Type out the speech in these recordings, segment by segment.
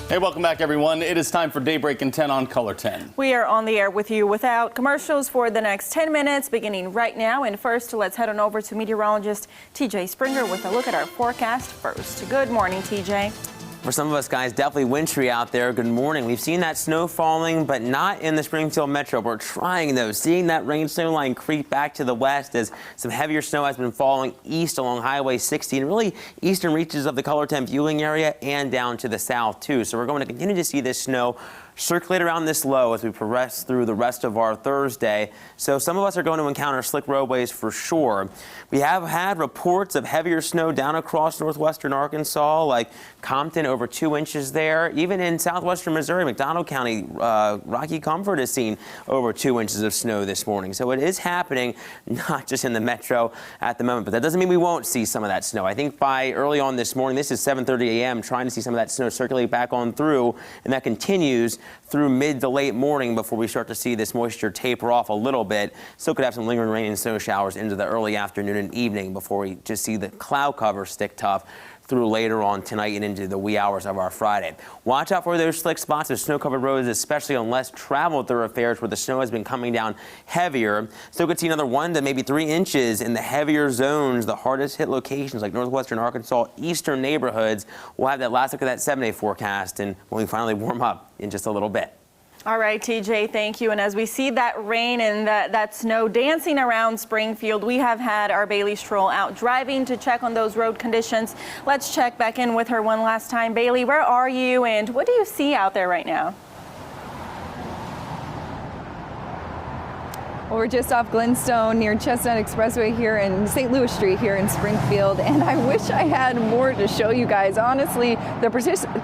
Hey, welcome back, everyone. It is time for Daybreak in 10 on Color 10. We are on the air with you without commercials for the next 10 minutes, beginning right now. And first, let's head on over to meteorologist TJ Springer with a look at our forecast first. Good morning, TJ. For some of us guys, definitely wintry out there. Good morning. We've seen that snow falling, but not in the Springfield metro. We're trying, though, seeing that rain snow line creep back to the west as some heavier snow has been falling east along Highway 60 and really eastern reaches of the Color 10 viewing area and down to the south, too. So we're going to continue to see this snow circulate around this low as we progress through the rest of our Thursday. So some of us are going to encounter slick roadways for sure. We have had reports of heavier snow down across northwestern Arkansas, like Compton, over 2 inches there. Even in southwestern Missouri, McDonald County, Rocky Comfort has seen over 2 inches of snow this morning. So it is happening, not just in the metro at the moment, but that doesn't mean we won't see some of that snow. I think by early on this morning, this is 7:30 a.m., trying to see some of that snow circulate back on through, and that continues through mid to late morning before we start to see this moisture taper off a little bit. Still could have some lingering rain and snow showers into the early afternoon and evening before we just see the cloud cover stick tough through later on tonight and into the wee hours of our Friday. Watch out for those slick spots of snow-covered roads, especially on less traveled thoroughfares where the snow has been coming down heavier. Still could see another 1 to maybe 3 inches in the heavier zones, the hardest hit locations like northwestern Arkansas, eastern neighborhoods. We'll have that last look at that 7-day forecast and when we finally warm up in just a little bit. All right, TJ, thank you. And as we see that rain and that snow dancing around Springfield, we have had our Bailey Stroll out driving to check on those road conditions. Let's check back in with her one last time. Bailey, where are you and what do you see out there right now? Well, we're just off Glenstone near Chestnut Expressway here in St. Louis Street here in Springfield, and I wish I had more to show you guys. Honestly, the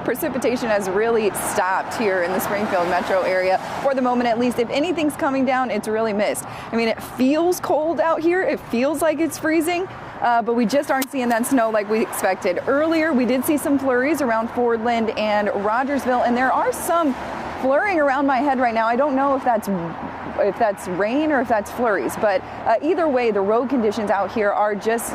precipitation has really stopped here in the Springfield metro area for the moment, at least. If anything's coming down, it's really missed. I mean, it feels cold out here. It feels like it's freezing. But we just aren't seeing that snow like we expected. Earlier, we did see some flurries around Fordland and Rogersville, and there are some flurrying around my head right now. I don't know if that's rain or if that's flurries, but either way, the road conditions out here are just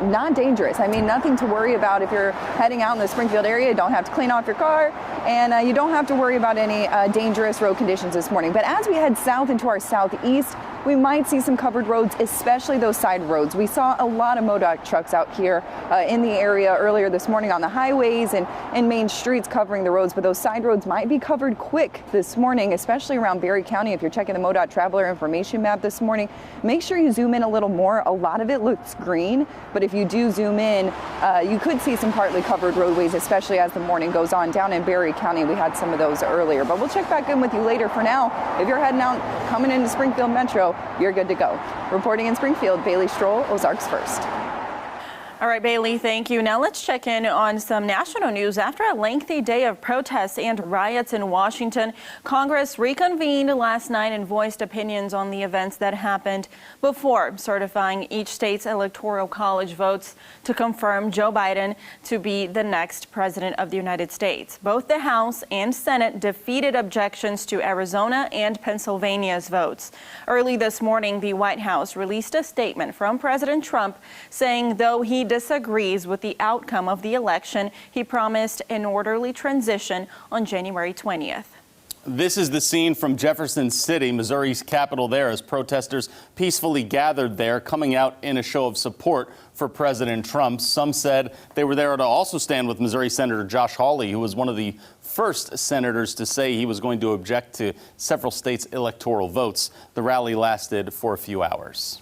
not dangerous. I mean, nothing to worry about if you're heading out in the Springfield area. You don't have to clean off your car, and you don't have to worry about any dangerous road conditions this morning. But as we head south into our southeast, we might see some covered roads, especially those side roads. We saw a lot of MoDOT trucks out here in the area earlier this morning on the highways and main streets covering the roads, but those side roads might be covered quick this morning, especially around Berry County. If you're checking the MoDOT traveler information map this morning, make sure you zoom in a little more. A lot of it looks green, but if you do zoom in, you could see some partly covered roadways, especially as the morning goes on. Down in Berry County, we had some of those earlier, but we'll check back in with you later. For now, if you're heading out, coming into Springfield Metro, you're good to go. Reporting in Springfield, Bailey Stroll, Ozarks First. All right, Bailey, thank you. Now let's check in on some national news. After a lengthy day of protests and riots in Washington, Congress reconvened last night and voiced opinions on the events that happened before certifying each state's electoral college votes to confirm Joe Biden to be the next president of the United States. Both the House and Senate defeated objections to Arizona and Pennsylvania's votes. Early this morning, the White House released a statement from President Trump saying though he disagrees with the outcome of the election, he promised an orderly transition on January 20th. This is the scene from Jefferson City, Missouri's capital there, as protesters peacefully gathered there, coming out in a show of support for President Trump. Some said they were there to also stand with Missouri Senator Josh Hawley, who was one of the first senators to say he was going to object to several states' electoral votes. The rally lasted for a few hours.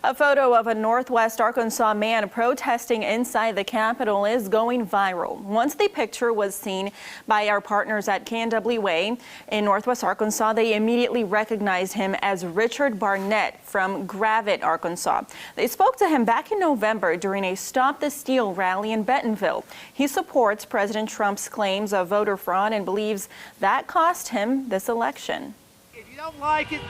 A photo of a Northwest Arkansas man protesting inside the Capitol is going viral. Once the picture was seen by our partners at KNWA in Northwest Arkansas, they immediately recognized him as Richard Barnett from Gravette, Arkansas. They spoke to him back in November during a Stop the Steal rally in Bentonville. He supports President Trump's claims of voter fraud and believes that cost him this election. If you don't like it,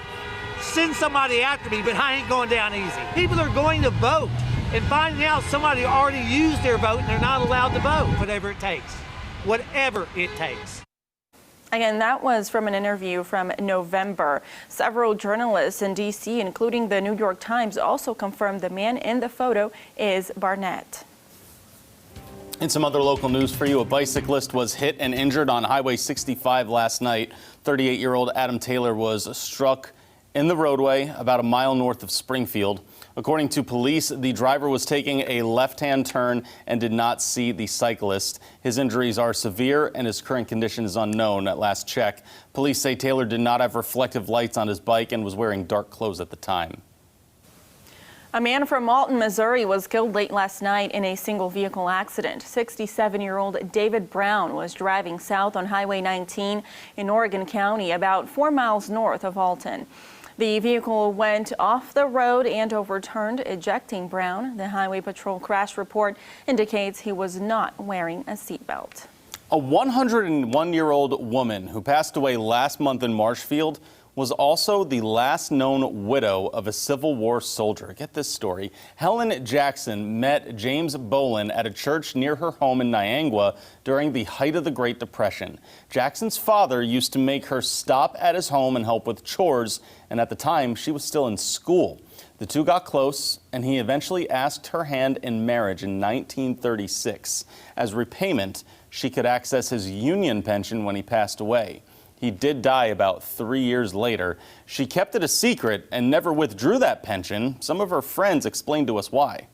send somebody after me, but I ain't going down easy. People are going to vote and finding out somebody already used their vote and they're not allowed to vote. Whatever it takes. Whatever it takes. Again, that was from an interview from November. Several journalists in D.C., including the New York Times, also confirmed the man in the photo is Barnett. In some other local news for you, a bicyclist was hit and injured on Highway 65 last night. 38-year-old Adam Taylor was struck in the roadway about a mile north of Springfield. According to police, the driver was taking a left-hand turn and did not see the cyclist. His injuries are severe and his current condition is unknown at last check. Police say Taylor did not have reflective lights on his bike and was wearing dark clothes at the time. A man from Alton, Missouri was killed late last night in a single vehicle accident. 67-year-old David Brown was driving south on Highway 19 in Oregon County, about 4 miles north of Alton. The vehicle went off the road and overturned, ejecting Brown. The Highway Patrol crash report indicates he was not wearing a seatbelt. A 101-year-old woman who passed away last month in Marshfield was also the last known widow of a Civil War soldier. Get this story. Helen Jackson met James Bolin at a church near her home in Niangua during the height of the Great Depression. Jackson's father used to make her stop at his home and help with chores, and at the time she was still in school. The two got close, and he eventually asked her hand in marriage in 1936. As repayment, she could access his Union pension when he passed away. He did die about 3 years later. She kept it a secret and never withdrew that pension. Some of her friends explained to us why.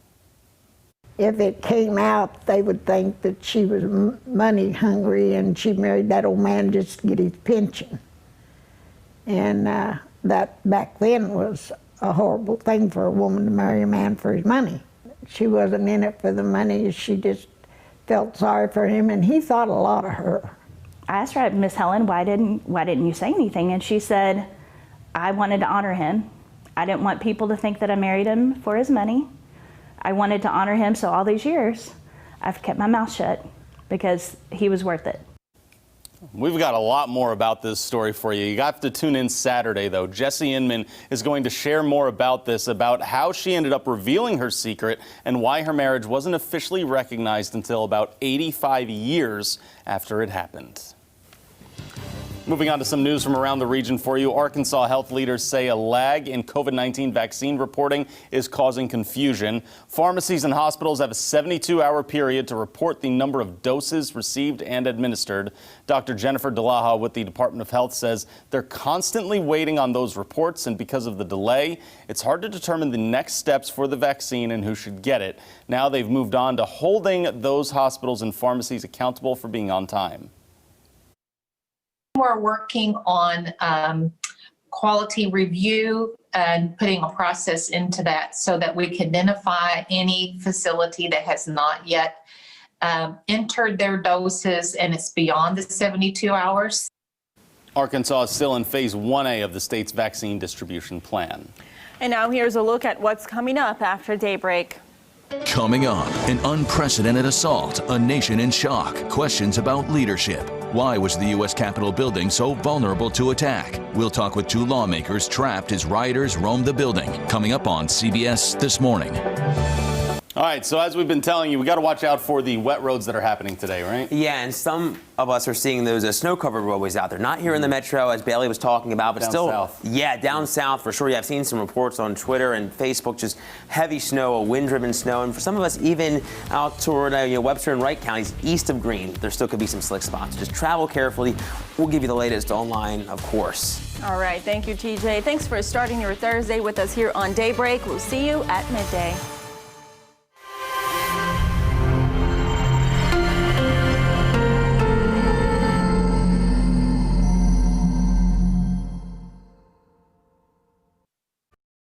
If it came out, they would think that she was money hungry and she married that old man just to get his pension. And that back then was a horrible thing for a woman to marry a man for his money. She wasn't in it for the money. She just felt sorry for him, and he thought a lot of her. I asked her, Miss Helen, why didn't you say anything? And she said, I wanted to honor him. I didn't want people to think that I married him for his money. I wanted to honor him, so all these years, I've kept my mouth shut because he was worth it. We've got a lot more about this story for you. You have to tune in Saturday, though. Jessie Inman is going to share more about this, about how she ended up revealing her secret and why her marriage wasn't officially recognized until about 85 years after it happened. Moving on to some news from around the region for you. Arkansas health leaders say a lag in COVID-19 vaccine reporting is causing confusion. Pharmacies and hospitals have a 72-hour period to report the number of doses received and administered. Dr. Jennifer DeLaha with the Department of Health says they're constantly waiting on those reports, and because of the delay, it's hard to determine the next steps for the vaccine and who should get it. Now they've moved on to holding those hospitals and pharmacies accountable for being on time. We're working on quality review and putting a process into that so that we can identify any facility that has not yet entered their doses and it's beyond the 72 hours. Arkansas is still in phase 1A of the state's vaccine distribution plan. And now here's a look at what's coming up after Daybreak. Coming on, an unprecedented assault, a nation in shock, questions about leadership. Why was the U.S. Capitol building so vulnerable to attack? We'll talk with two lawmakers trapped as rioters roamed the building. Coming up on CBS This Morning. All right, so as we've been telling you, we got to watch out for the wet roads that are happening today, right? Yeah, and some of us are seeing those snow-covered roadways out there. Not here in the metro, as Bailey was talking about, but down still, south. Yeah, down south for sure. Yeah, I've seen some reports on Twitter and Facebook, just heavy snow, wind-driven snow, and for some of us, even out toward Webster and Wright counties east of Greene, there still could be some slick spots. Just travel carefully. We'll give you the latest online, of course. All right, thank you, TJ. Thanks for starting your Thursday with us here on Daybreak. We'll see you at midday.